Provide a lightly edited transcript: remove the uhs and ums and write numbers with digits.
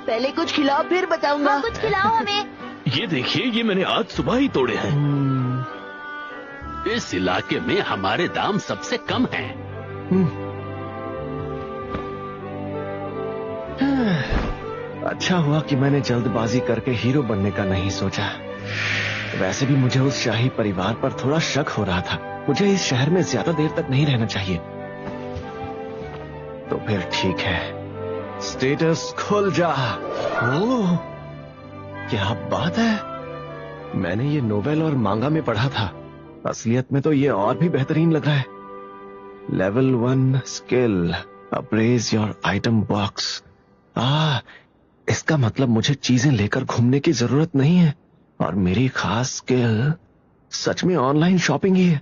पहले कुछ खिलाओ फिर बताऊंगा। हाँ, कुछ खिलाओ हमें। ये देखिए, ये मैंने आज सुबह ही तोड़े हैं। इस इलाके में हमारे दाम सबसे कम हैं। अच्छा हुआ कि मैंने जल्दबाजी करके हीरो बनने का नहीं सोचा। वैसे भी मुझे उस शाही परिवार पर थोड़ा शक हो रहा था। मुझे इस शहर में ज्यादा देर तक नहीं रहना चाहिए। तो फिर ठीक है, स्टेटस खुल जा। ओह, क्या बात है। मैंने ये नोवेल और मांगा में पढ़ा था। असलियत में तो ये और भी बेहतरीन लग रहा है। Level 1 skill, apprise your item box. इसका मतलब मुझे चीजें लेकर घूमने की जरूरत नहीं है और मेरी खास स्किल सच में ऑनलाइन शॉपिंग ही है।